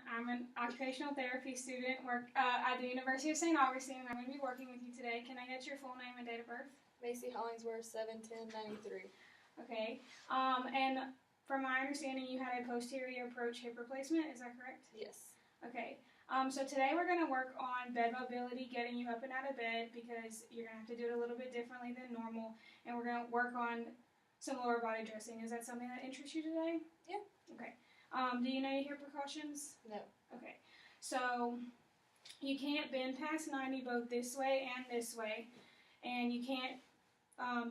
I'm an occupational therapy student at the University of St. Augustine, and I'm going to be working with you today. Can I get your full name and date of birth? Macy Hollingsworth, 7/10/93. Okay. And from my understanding, you had a posterior approach hip replacement. Is that correct? Yes. Okay. So today we're going to work on bed mobility, getting you up and out of bed, because you're going to have to do it a little bit differently than normal, and we're going to work on some lower body dressing. Is that something that interests you today? Yeah. Okay. Do you know your hip precautions? No. Okay. So you can't bend past 90 both this way and this way, and you can't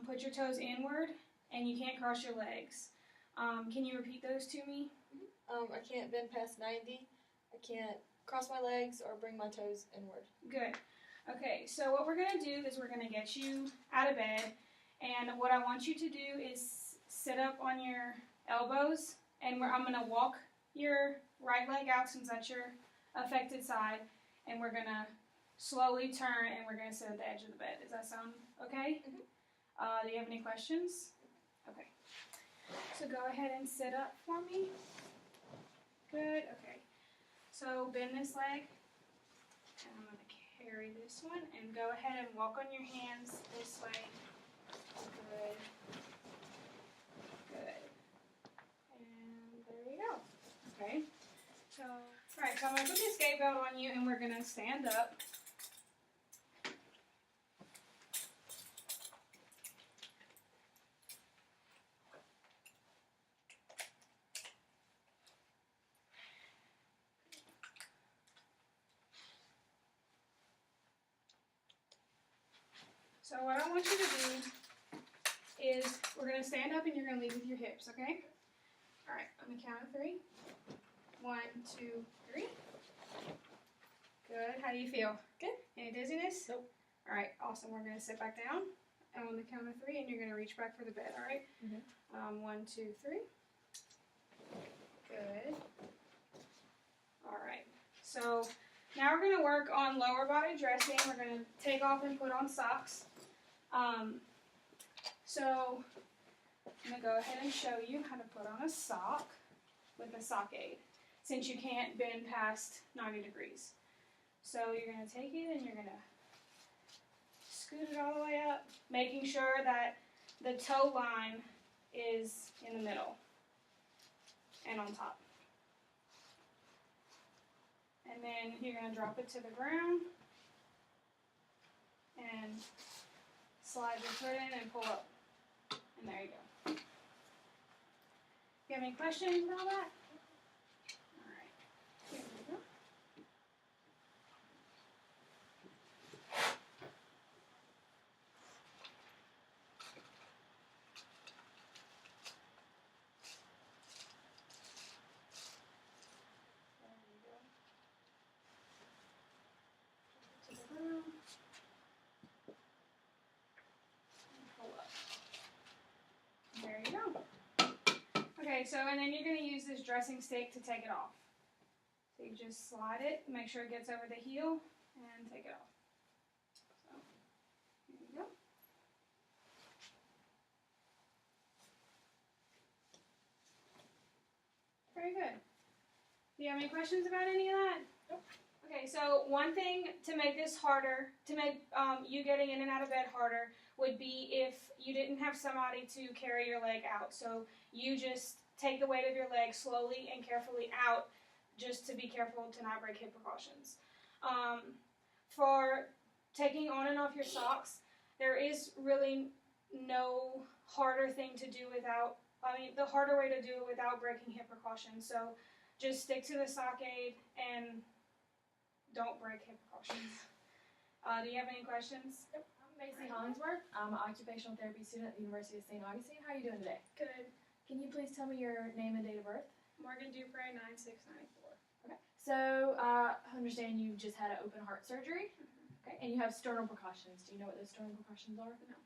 put your toes inward, and you can't cross your legs. Can you repeat those to me? I can't bend past 90. I can't cross my legs or bring my toes inward. Good. Okay, so what we're going to do is we're going to get you out of bed, and what I want you to do is sit up on your elbows, and I'm going to walk your right leg out since that's your affected side, and we're going to slowly turn, and we're going to sit at the edge of the bed. Does that sound okay? Do you have any questions? Okay. So go ahead and sit up for me. Good. Okay. So bend this leg, and I'm going to carry this one, and go ahead and walk on your hands this way. Good. Good. And there you go. Okay. So, alright, so I'm going to put this skate belt on you, and we're going to stand up. So what I want you to do is we're going to stand up and you're going to lead with your hips, okay? All right, on the count of 3. 1, 2, 3. Good. How do you feel? Good. Any dizziness? Nope. All right, awesome. We're going to sit back down and on the count of 3, and you're going to reach back for the bed, all right? 1, 2, 3. Good. All right. So now we're going to work on lower body dressing. We're going to take off and put on socks. So I'm going to go ahead and show you how to put on a sock with a sock aid, since you can't bend past 90 degrees. So you're going to take it and you're going to scoot it all the way up, making sure that the toe line is in the middle and on top. And then you're going to drop it to the ground and slide your foot in and pull up. And there you go. You have any questions about that? All right. Here we go. There you go. Okay, so and then you're going to use this dressing stick to take it off. So you just slide it, make sure it gets over the heel, and take it off. So, there you go. Very good. Do you have any questions about any of that? Nope. Okay, so one thing to make this harder, to make you getting in and out of bed harder, would be if you didn't have somebody to carry your leg out. So you just take the weight of your leg slowly and carefully out, just to be careful to not break hip precautions. For taking on and off your socks, there is really no harder thing to do without, the harder way to do it without breaking hip precautions. So just stick to the sock aid and don't break hip precautions. Do you have any questions? Yep. I'm Macy Hollingsworth. I'm an occupational therapy student at the University of St. Augustine. How are you doing today? Good. Can you please tell me your name and date of birth? Morgan Dupre, 9694. Okay. So I understand you just had an open heart surgery. Okay. And you have sternal precautions. Do you know what those sternal precautions are? No.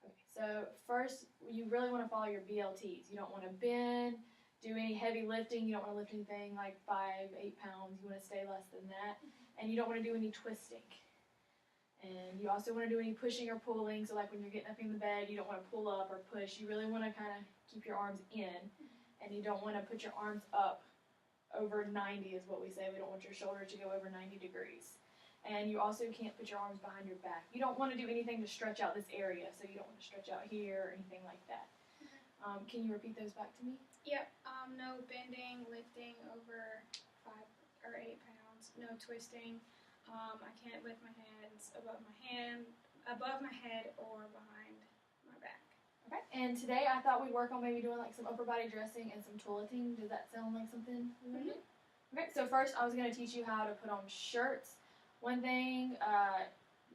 Okay. So first, you really want to follow your BLTs. You don't want to bend, do any heavy lifting. You don't want to lift anything like 5, 8 pounds. You want to stay less than that. And you don't want to do any twisting. And you also want to do any pushing or pulling. So like when you're getting up in the bed, you don't want to pull up or push. You really want to kind of keep your arms in. And you don't want to put your arms up over 90 is what we say. We don't want your shoulder to go over 90 degrees. And you also can't put your arms behind your back. You don't want to do anything to stretch out this area, so you don't want to stretch out here or anything like that. Can you repeat those back to me? Yep. No bending, lifting over 5 or 8 pounds. No twisting. I can't lift my hands above my head or behind my back. Okay. And today I thought we'd work on maybe doing like some upper body dressing and some toileting. Does that sound like something you want to do? Okay. So first I was going to teach you how to put on shirts. One thing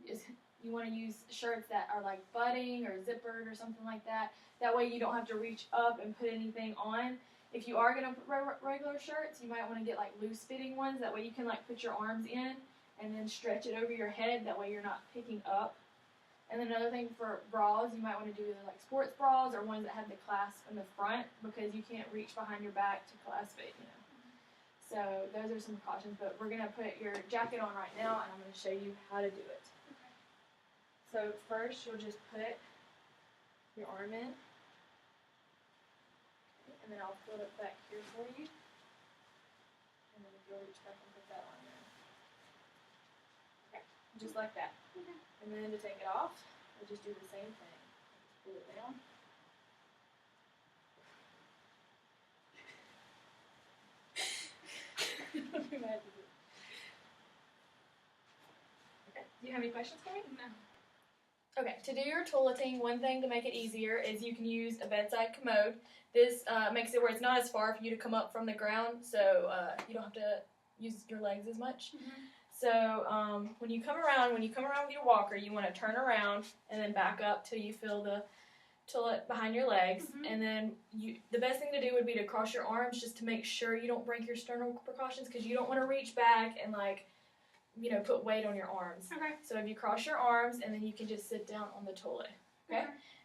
is you want to use shirts that are like butting or zippered or something like that. That way you don't have to reach up and put anything on. If you are going to put regular shirts, you might want to get like loose fitting ones. That way you can like put your arms in and then stretch it over your head. That way you're not picking up. And then another thing for bras, you might want to do either like sports bras or ones that have the clasp in the front because you can't reach behind your back to clasp it, you know. So those are some precautions, but we're going to put your jacket on right now and I'm going to show you how to do it. Okay. So first you'll just put your arm in, and then I'll put it back here for you. And then if you'll reach back and put that on there. Okay, just like that. Okay. And then to take it off, we'll just do the same thing. Just pull it down. Okay. Do you have any questions for me? No. Okay, to do your toileting, one thing to make it easier is you can use a bedside commode. This makes it where it's not as far for you to come up from the ground, so you don't have to use your legs as much. So when you come around with your walker, you want to turn around and then back up till you feel the toilet behind your legs. And then the best thing to do would be to cross your arms just to make sure you don't break your sternal precautions because you don't want to reach back and put weight on your arms. Okay. So if you cross your arms and then you can just sit down on the toilet. Okay?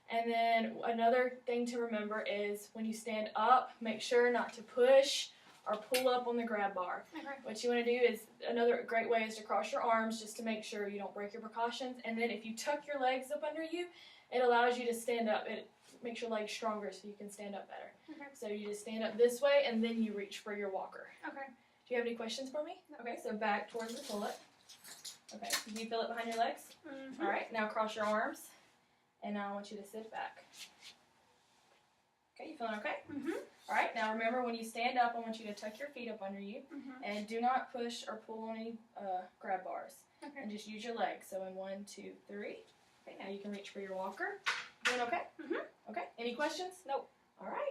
And then another thing to remember is when you stand up, make sure not to push or pull up on the grab bar. Okay. What you want to do is, another great way is to cross your arms just to make sure you don't break your precautions. And then if you tuck your legs up under you, it allows you to stand up. It makes your legs stronger so you can stand up better. Okay. So you just stand up this way and then you reach for your walker. Okay. Do you have any questions for me? No. Okay, so back towards the toilet. Okay, do you feel it behind your legs? Mm-hmm. All right, now cross your arms, and now I want you to sit back. Okay, you feeling okay? All right, now remember when you stand up, I want you to tuck your feet up under you, and do not push or pull on any grab bars, Okay. and just use your legs. So in 1, 2, 3. Okay, now you can reach for your walker. Doing okay? Okay, any questions? Nope. All right.